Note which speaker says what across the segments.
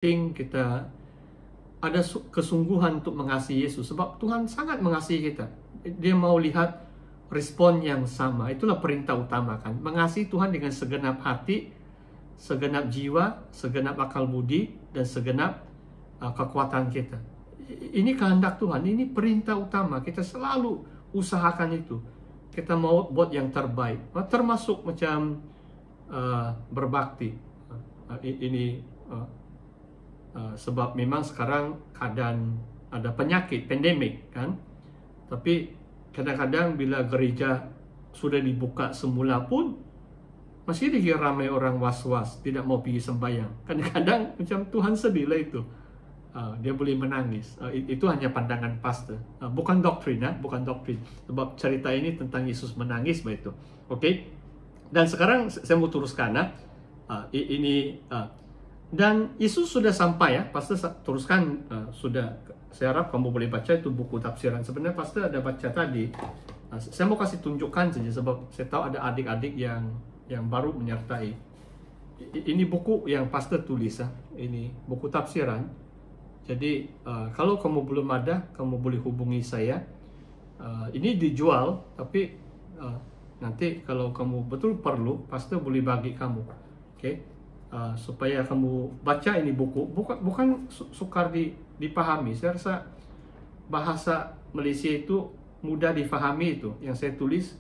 Speaker 1: kita ada kesungguhan untuk mengasihi Yesus, sebab Tuhan sangat mengasihi kita. Dia mau lihat respon yang sama. Itulah perintah utama kan, mengasihi Tuhan dengan segenap hati, segenap jiwa, segenap akal budi, dan segenap kekuatan kita. Ini kehendak Tuhan, ini perintah utama. Kita selalu usahakan itu. Kita mau buat yang terbaik, termasuk macam berbakti. Sebab memang sekarang keadaan ada penyakit, pandemik kan. Tapi kadang-kadang bila gereja sudah dibuka semula pun masih dikira ramai orang was-was, tidak mau pergi sembahyang. Kadang-kadang macam Tuhan sedih lah itu. Dia boleh menangis. Itu hanya pandangan pastor, bukan doktrin, bukan doktrin. Sebab cerita ini tentang Yesus menangis begitu. Oke. Dan sekarang saya mau teruskan dan Yesus sudah sampai ya, pastor teruskan sudah. Saya harap kamu boleh baca itu buku tafsiran. Sebenarnya pastor ada baca tadi. Saya mau kasih tunjukkan saja sebab saya tahu ada adik-adik yang baru menyertai. Ini buku yang pastor tulis ini buku tafsiran. Jadi kalau kamu belum ada, kamu boleh hubungi saya. Ini dijual, tapi nanti kalau kamu betul perlu, pastor boleh bagi kamu. Oke. Supaya kamu baca ini buku, bukan sukar dipahami. Saya rasa bahasa Malaysia itu mudah difahami itu. Yang saya tulis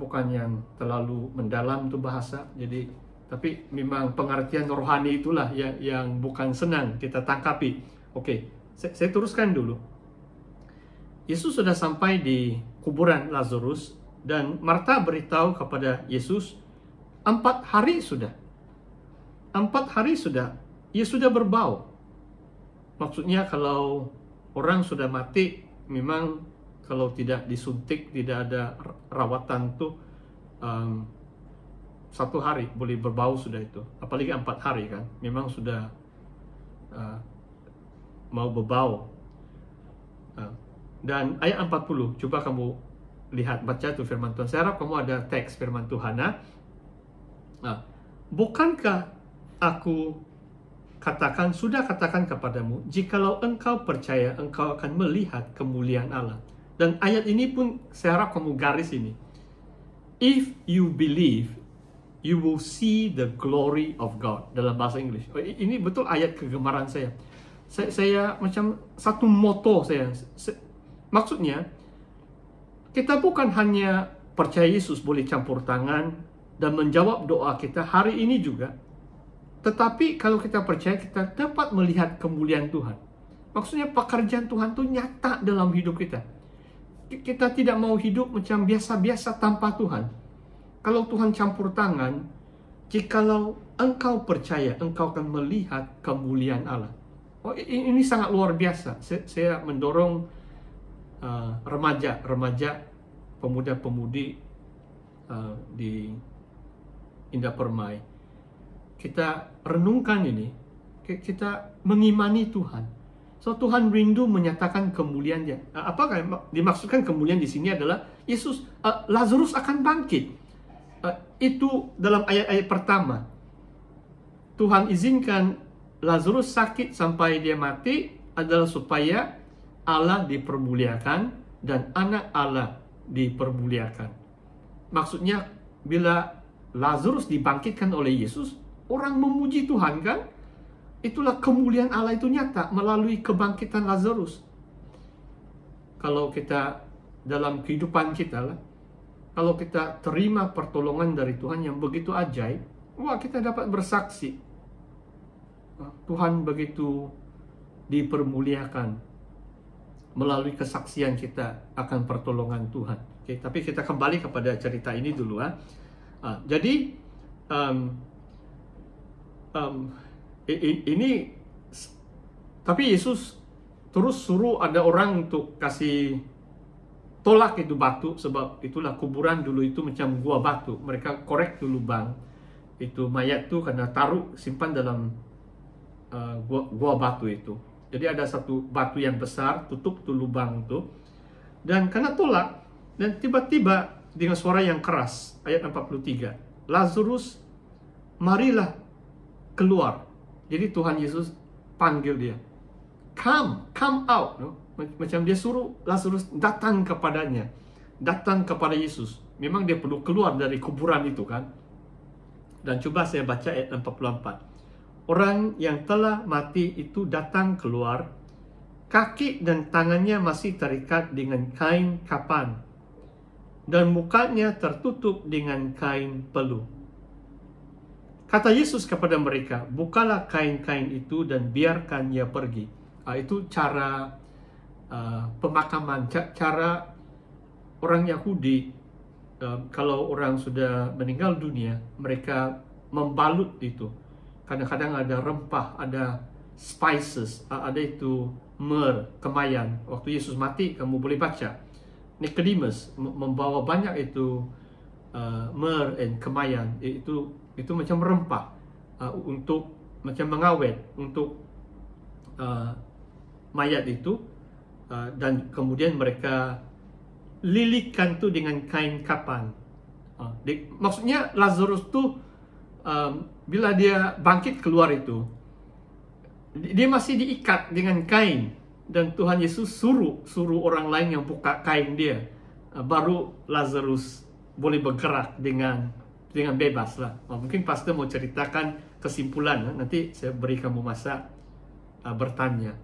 Speaker 1: bukan yang terlalu mendalam itu bahasa. Jadi tapi memang pengertian rohani itulah yang bukan senang kita tangkapi. Oke, saya teruskan dulu. Yesus sudah sampai di kuburan Lazarus dan Marta beritahu kepada Yesus 4 hari sudah. 4 hari sudah, ia sudah berbau. Maksudnya kalau orang sudah mati, memang kalau tidak disuntik, tidak ada rawatan tuh 1 hari boleh berbau sudah itu. Apalagi 4 hari kan, memang sudah mau berbau. Dan ayat 40, coba kamu lihat, baca tuh firman Tuhan. Saya harap kamu ada teks firman Tuhan. Bukankah aku sudah katakan kepadamu, jikalau engkau percaya, engkau akan melihat kemuliaan Allah. Dan ayat ini pun saya harap kamu garis ini. If you believe, you will see the glory of God, dalam bahasa Inggris. Ini betul ayat kegemaran saya. Saya macam satu moto saya. Maksudnya, kita bukan hanya percaya Yesus boleh campur tangan dan menjawab doa kita hari ini juga. Tetapi kalau kita percaya, kita dapat melihat kemuliaan Tuhan. Maksudnya pekerjaan Tuhan itu nyata dalam hidup kita. Kita tidak mau hidup macam biasa-biasa tanpa Tuhan. Kalau Tuhan campur tangan, jikalau engkau percaya, engkau akan melihat kemuliaan Allah. Ini sangat luar biasa. Saya mendorong remaja, pemuda-pemudi di Indah Permai. Kita renungkan ini, kita mengimani Tuhan. So Tuhan rindu menyatakan kemuliaan-Nya. Apakah dimaksudkan kemuliaan di sini adalah Yesus, Lazarus akan bangkit. Itu dalam ayat-ayat pertama. Tuhan izinkan Lazarus sakit sampai dia mati adalah supaya Allah dipermuliakan dan anak Allah dipermuliakan. Maksudnya bila Lazarus dibangkitkan oleh Yesus, orang memuji Tuhan kan? Itulah kemuliaan Allah itu nyata melalui kebangkitan Lazarus. Kalau kita dalam kehidupan kita lah, kalau kita terima pertolongan dari Tuhan yang begitu ajaib, kita dapat bersaksi. Tuhan begitu dipermuliakan melalui kesaksian kita akan pertolongan Tuhan. Oke, tapi kita kembali kepada cerita ini dulu. Jadi ini, tapi Yesus terus suruh ada orang untuk kasih tolak itu batu, sebab itulah kuburan dulu itu macam gua batu. Mereka korek dulu lubang itu mayat tuh karena taruh simpan dalam gua batu itu. Jadi ada satu batu yang besar tutup tuh lubang itu, dan karena tolak, dan tiba-tiba dengan suara yang keras, ayat 43, Lazarus, marilah keluar. Jadi Tuhan Yesus panggil dia. Come out. No? Macam dia suruh Lazarus datang kepadanya. Datang kepada Yesus. Memang dia perlu keluar dari kuburan itu kan. Dan coba saya baca ayat 44. Orang yang telah mati itu datang keluar. Kaki dan tangannya masih terikat dengan kain kapan. Dan mukanya tertutup dengan kain peluh. Kata Yesus kepada mereka, bukalah kain-kain itu dan biarkan ia pergi. Itu cara pemakaman, cara orang Yahudi. Kalau orang sudah meninggal dunia, mereka membalut itu. Kadang-kadang ada rempah, ada spices, ada itu myrrh, kemayan. Waktu Yesus mati, kamu boleh baca. Nicodemus membawa banyak itu myrrh dan kemayan. Itu macam rempah untuk macam mengawet untuk mayat itu, dan kemudian mereka lilitkan tu dengan kain kapan. Maksudnya Lazarus tu bila dia bangkit keluar itu, dia masih diikat dengan kain, dan Tuhan Yesus suruh orang lain yang buka kain dia, baru Lazarus boleh bergerak dengan bebas lah. Mungkin pastor mau ceritakan kesimpulan, nanti saya beri kamu masa bertanya.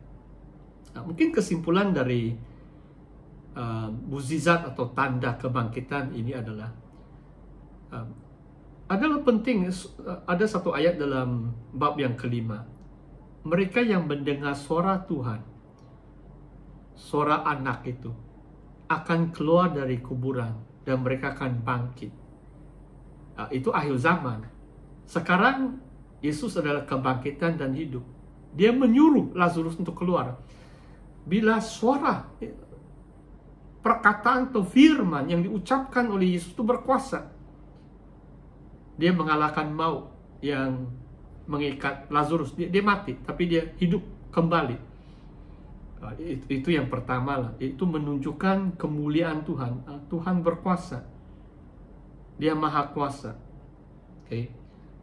Speaker 1: Mungkin kesimpulan dari mukjizat atau tanda kebangkitan ini adalah penting. Ada satu ayat dalam bab yang kelima. Mereka yang mendengar suara Tuhan, suara anak itu, akan keluar dari kuburan dan mereka akan bangkit. Itu akhir zaman. Sekarang Yesus adalah kebangkitan dan hidup. Dia menyuruh Lazarus untuk keluar. Bila suara perkataan atau firman yang diucapkan oleh Yesus itu berkuasa, dia mengalahkan maut yang mengikat Lazarus. Dia mati, tapi dia hidup kembali. Itu yang pertama lah. Itu menunjukkan kemuliaan Tuhan. Tuhan berkuasa. Dia maha kuasa. Okay.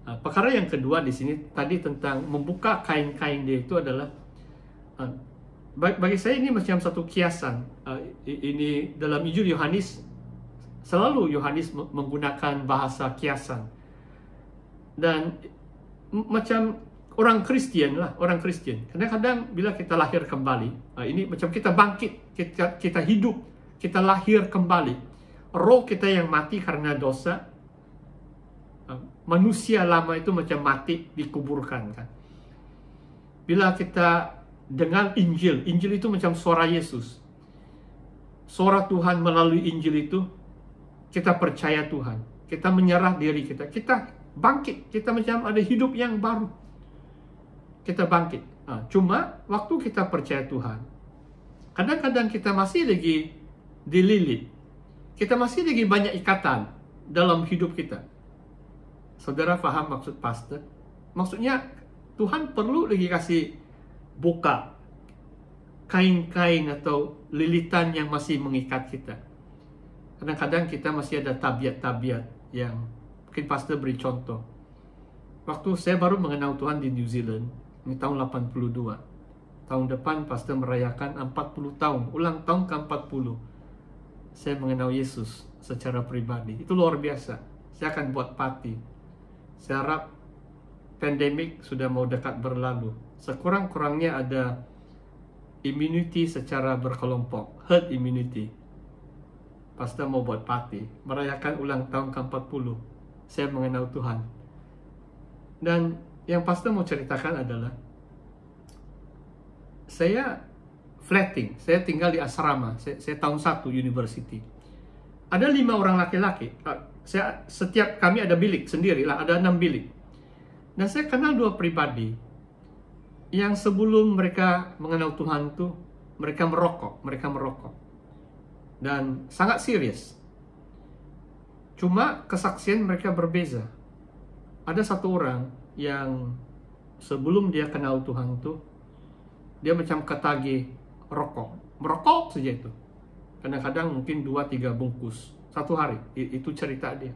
Speaker 1: Perkara yang kedua di sini tadi tentang membuka kain-kain dia itu adalah, bagi saya ini macam satu kiasan. Ini dalam Injil Yohanes, selalu Yohanes menggunakan bahasa kiasan. Dan macam orang Kristen lah, orang Kristen. Kadang-kadang bila kita lahir kembali, ini macam kita bangkit, kita hidup, kita lahir kembali. Roh kita yang mati karena dosa, manusia lama itu macam mati, dikuburkan kan. Bila kita dengar Injil itu macam suara Yesus, suara Tuhan melalui Injil itu, kita percaya Tuhan, kita menyerah diri kita bangkit, kita macam ada hidup yang baru, kita bangkit. Cuma waktu kita percaya Tuhan, kadang-kadang kita masih lagi dililit, kita masih lagi banyak ikatan dalam hidup kita. Saudara faham maksud pastor? Maksudnya Tuhan perlu lagi kasih buka kain-kain atau lilitan yang masih mengikat kita. Kadang-kadang kita masih ada tabiat-tabiat yang mungkin pastor beri contoh. Waktu saya baru mengenal Tuhan di New Zealand, ini tahun 82. Tahun depan pastor merayakan 40 tahun, ulang tahun ke-40. Saya mengenal Yesus secara pribadi. Itu luar biasa. Saya akan buat party. Saya harap pandemik sudah mau dekat berlalu. Sekurang-kurangnya ada immunity secara berkelompok, herd immunity. Pastor mau buat party, merayakan ulang tahun ke-40. Saya mengenal Tuhan. Dan yang pastor mau ceritakan adalah, saya flatting, saya tinggal di asrama, saya tahun 1 university. Ada 5 orang laki-laki. Setiap kami ada bilik sendiri lah, ada 6 bilik. Dan saya kenal 2 pribadi yang sebelum mereka mengenal Tuhan tuh, mereka merokok. Dan sangat serius. Cuma kesaksian mereka berbeza. Ada satu orang yang sebelum dia kenal Tuhan tuh, dia macam ketagih merokok saja itu. Kadang-kadang mungkin 2-3 bungkus satu hari. Itu cerita dia.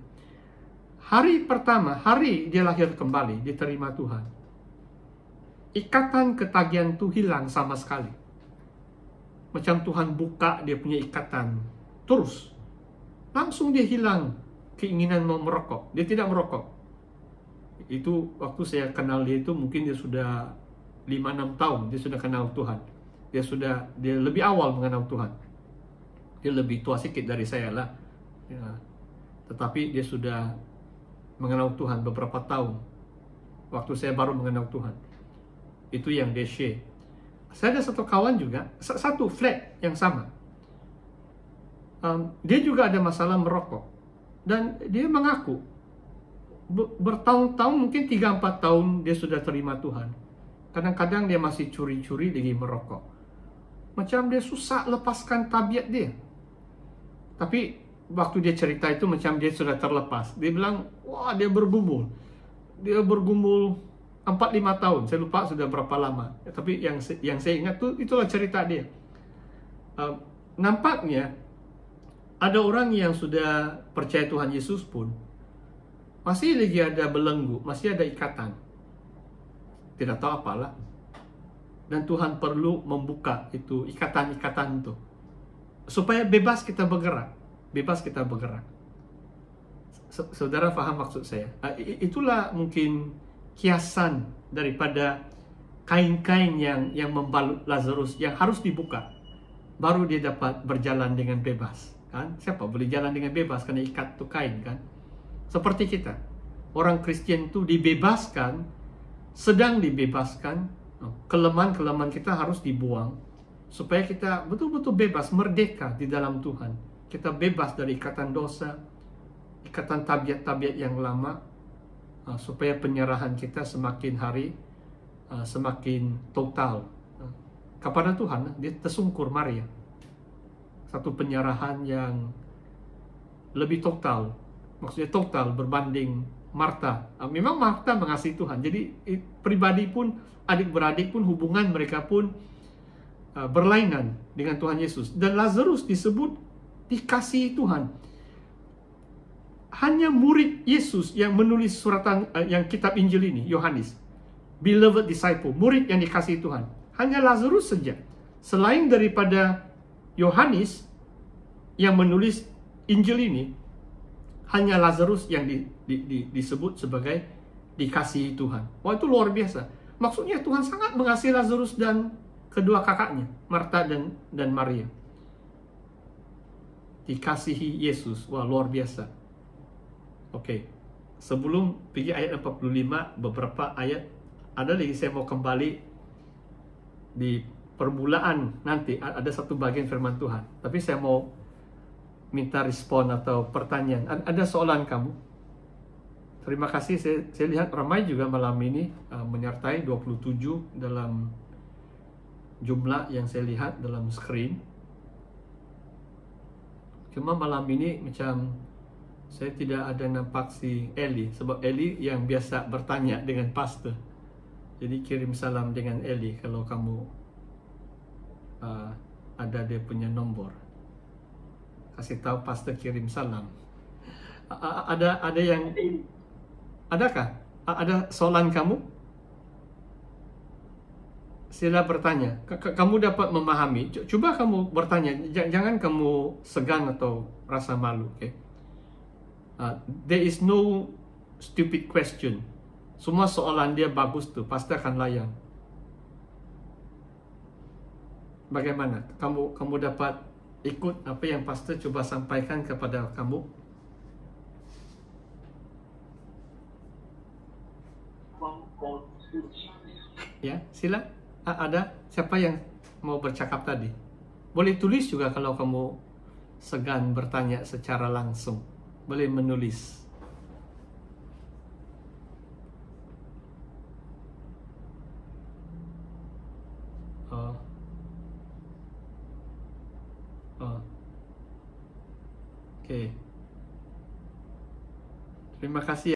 Speaker 1: Hari pertama, hari dia lahir kembali, diterima Tuhan. ikatan ketagihan itu hilang sama sekali. Macam Tuhan buka dia punya ikatan, terus langsung dia hilang keinginan mau merokok. Dia tidak merokok. Itu waktu saya kenal dia itu mungkin dia sudah 5-6 tahun dia sudah kenal Tuhan. Dia lebih awal mengenal Tuhan. Dia lebih tua sedikit dari saya lah. Ya. Tetapi dia sudah mengenal Tuhan beberapa tahun. Waktu saya baru mengenal Tuhan. Itu yang dia share. Saya ada satu kawan juga, satu flat yang sama. Dia juga ada masalah merokok. Dan dia mengaku, bertahun-tahun, mungkin 3-4 tahun dia sudah terima Tuhan. Kadang-kadang dia masih curi-curi lagi merokok. Macam dia susah lepaskan tabiat dia. Tapi waktu dia cerita itu macam dia sudah terlepas. Dia bilang, wah dia bergumul. Dia bergumul 4-5 tahun. Saya lupa sudah berapa lama. Tapi yang saya ingat tuh itulah cerita dia. Nampaknya ada orang yang sudah percaya Tuhan Yesus pun masih lagi ada belenggu, masih ada ikatan. Tidak tahu apalah. Dan Tuhan perlu membuka itu ikatan-ikatan itu supaya bebas kita bergerak. Bebas kita bergerak. Saudara paham maksud saya? Itulah mungkin kiasan daripada kain-kain yang membalut Lazarus yang harus dibuka. Baru dia dapat berjalan dengan bebas. Kan? Siapa boleh jalan dengan bebas karena ikat itu kain kan? Seperti kita. Orang Kristen itu dibebaskan, sedang dibebaskan. Kelemahan-kelemahan kita harus dibuang supaya kita betul-betul bebas, merdeka di dalam Tuhan. Kita bebas dari ikatan dosa, ikatan tabiat-tabiat yang lama, supaya penyerahan kita semakin hari semakin total kepada Tuhan. Dia tersungkur Maria, satu penyerahan yang lebih total, maksudnya total berbanding Marta. Memang Marta mengasihi Tuhan, jadi pribadi pun, adik-beradik pun, hubungan mereka pun berlainan dengan Tuhan Yesus. Dan Lazarus disebut dikasihi Tuhan. Hanya murid Yesus yang menulis suratan yang kitab Injil ini, Yohanes. Beloved disciple, murid yang dikasihi Tuhan. Hanya Lazarus saja. Selain daripada Yohanes yang menulis Injil ini, hanya Lazarus yang disebut sebagai dikasihi Tuhan. Wah, itu luar biasa. Maksudnya Tuhan sangat mengasihi Lazarus dan kedua kakaknya, Marta dan Maria. Dikasihi Yesus. Wah, luar biasa. Oke, sebelum pergi ayat 45, beberapa ayat ada lagi saya mau kembali di permulaan nanti ada satu bagian firman Tuhan. Tapi saya mau minta respon atau pertanyaan. Ada soalan kamu? Terima kasih. Saya lihat ramai juga malam ini menyertai 27 dalam jumlah yang saya lihat dalam screen. Cuma malam ini macam saya tidak ada nampak si Eli, sebab Eli yang biasa bertanya dengan pastor. Jadi kirim salam dengan Eli kalau kamu ada dia punya nomor. Kasih tahu pastor kirim salam. Ada yang adakah? Ada soalan kamu? Sila bertanya. Kamu dapat memahami. Coba kamu bertanya. Jangan kamu segan atau rasa malu, okay? There is no stupid question. Semua soalan dia bagus tuh, pasti akan layan. Bagaimana? Kamu dapat ikut apa yang pastor coba sampaikan kepada kamu? Ya, sila. Ada siapa yang mau bercakap tadi? Boleh tulis juga kalau kamu segan bertanya secara langsung. Boleh menulis. Oke. Terima kasih.